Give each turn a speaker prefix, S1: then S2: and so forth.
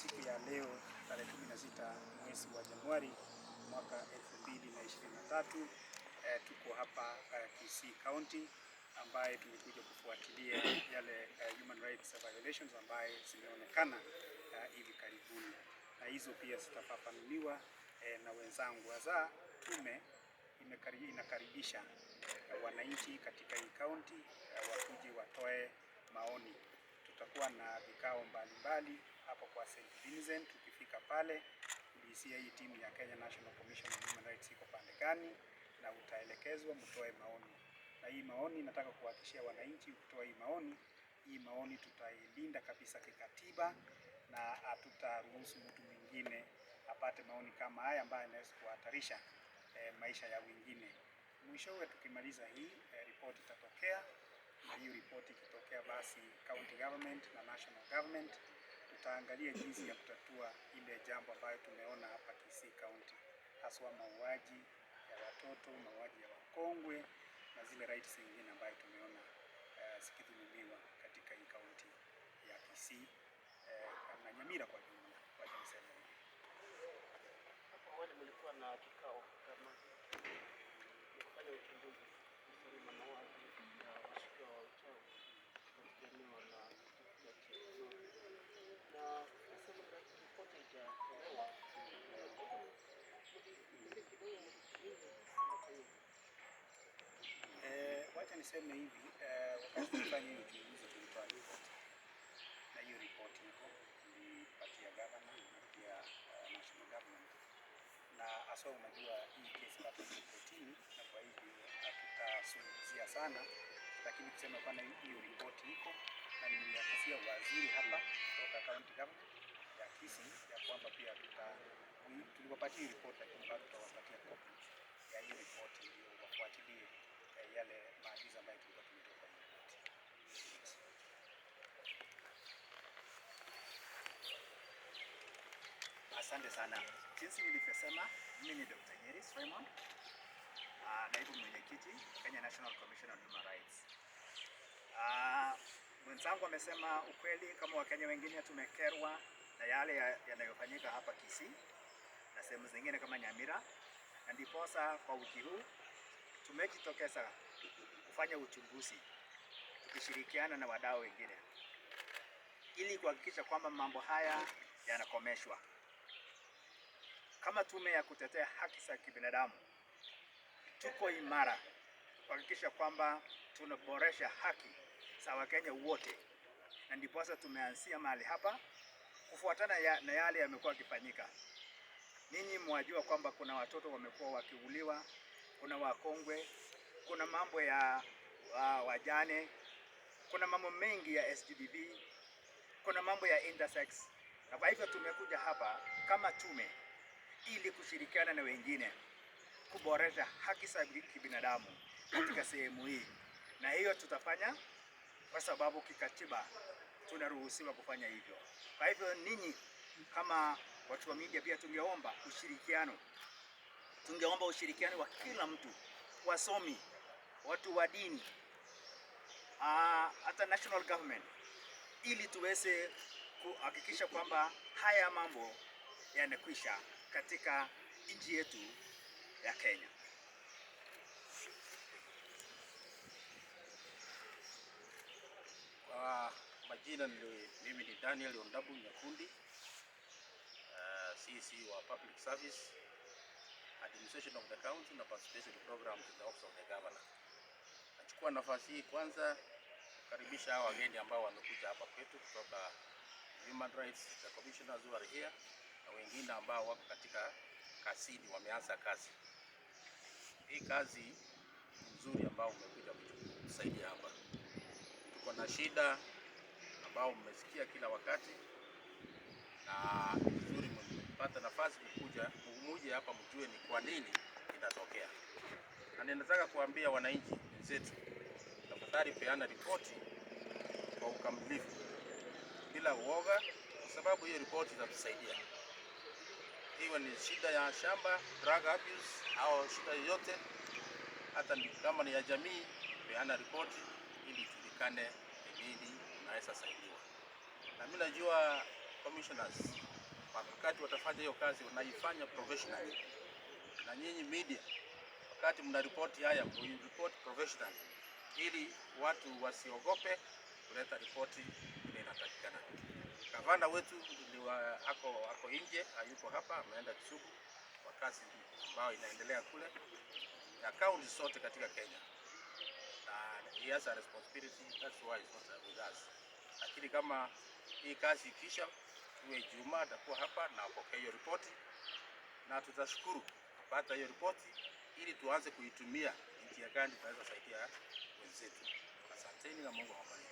S1: siku ya leo tarehe 16 mwezi wa Januari mwaka 2023. Tuko hapa Kisii County ambaye tumekuja kufuatilia yale human rights violations ambaye zimeonekana hivi karibuni, na hizo pia zitafafanuliwa na wenzangu. Hasa tume inakaribisha wananchi katika hii county wakuje watoe maoni. Tutakuwa na vikao mbalimbali hapo kwa St. Vincent. Tukifika pale kulisia hii timu ya Kenya National Commission on Human Rights iko pande gani, na utaelekezwa mtoe maoni. Na hii maoni nataka kuhakikishia wananchi, kutoa hii maoni tutailinda kabisa kikatiba, na hatutaruhusu mtu mwingine apate maoni kama haya ambayo yanaweza kuhatarisha maisha ya wengine. Mwishowe tukimaliza hii report itatokea, na hiyo report ikitokea, basi county government na national government tutaangalia jinsi ya kutatua ile jambo ambayo tumeona hapa Kisii County, haswa mauaji ya watoto, mauaji ya wakongwe na zile rights zingine ambayo tumeona zikidhulumiwa katika hii county ya Kisii na Nyamira kwa jumla. Wacha niseme hivi.
S2: Hapo awali mlikuwa na kikao kama kufanya uchunguzi kuhusu mauaji ya washukiwa wa uchawi katika eneo la na nasema ripoti haijatolewa.
S1: Wacha niseme hivi, wakati tunafanya hiyo uchunguzi tulitoa ripoti, na hiyo ripoti iko tulipatia governor na pia national government, na aswa unajua hii kesi bado iko kotini, na kwa hivyo hatutazungumzia sana, lakini kusema kwamba hiyo ripoti iko, na nilihakikishia waziri hapa kutoka county government ya Kisii ya kwamba pia tuliwapatia hiyo ripoti, lakini bado tutawapatia copy ya hiyo ripoti ndio wafuatilie yale maagizo ambayo tulikuwa tumetoa kwa ripoti.
S3: Asante sana. Jinsi nilivyosema, mimi ni Dr. Nyeris Raymond, naibu mwenyekiti Kenya National Commission on Human Rights. Mwenzangu amesema ukweli, kama Wakenya wengine tumekerwa na yale yanayofanyika hapa Kisii na sehemu zingine kama Nyamira, na ndiposa kwa wiki huu tumejitokeza kufanya uchunguzi tukishirikiana na wadau wengine ili kuhakikisha kwamba mambo haya yanakomeshwa. Kama tume ya kutetea haki za kibinadamu, tuko imara kuhakikisha kwamba tunaboresha haki za Wakenya wote, na ndiposa tumeanzia mahali hapa kufuatana na yale yamekuwa yakifanyika. Ninyi mwajua kwamba kuna watoto wamekuwa wakiuliwa, kuna wakongwe, kuna mambo ya wajane, kuna mambo mengi ya SGBV, kuna mambo ya intersex. Na kwa hivyo tumekuja hapa kama tume ili kushirikiana na wengine kuboresha haki za kibinadamu katika sehemu hii, na hiyo tutafanya kwa sababu kikatiba tunaruhusiwa kufanya hivyo. Kwa hivyo ninyi kama watu wa media pia tungeomba ushirikiano wa kila mtu, wasomi, watu wa dini, hata national government, ili tuweze kuhakikisha kwamba haya mambo yanakwisha katika nchi yetu ya Kenya.
S4: Majina mimi ni Daniel Ondabu Nyakundi, CC wa Public Service Administration of the County na Participation Program in the Office of the Governor. Nachukua nafasi hii kwanza kukaribisha hawa wageni ambao wamekuja hapa kwetu kutoka Human Rights, the commissioners who are here, na wengine ambao wako katika kasini wameanza kazi. Hii kazi nzuri ambao umekuja kusaidia hapa. Tuko na shida ambao mmesikia kila wakati, na nzuri mmepata nafasi muje hapa mjue ni kwa nini inatokea. Na ninataka kuambia wananchi wenzetu, tafadhali peana ripoti kwa ukamilifu bila uoga, kwa sababu hiyo ripoti itatusaidia. Iwe ni shida ya shamba, drug abuse au shida yoyote, hata kama ni ya jamii, peana ripoti ili tulikane nini naweza saidiwa. Na mimi najua commissioners wakati watafanya hiyo kazi wanaifanya professionally, na nyinyi media wakati mnaripoti haya mripot professionally, ili watu wasiogope kuleta ripoti ile inatakikana. Gavana wetu ako nje, hayuko hapa, ameenda Kisumu kwa kazi ambayo inaendelea kule na kaunti zote katika Kenya, na he has a responsibility, that's why he's not with us. Lakini kama hii kazi ikisha, tuwe Ijumaa atakuwa hapa na apokee hiyo ripoti, na tutashukuru kupata hiyo ripoti ili tuanze kuitumia njia gani tunaweza saidia wenzetu. Asanteni na Mungu awabariki.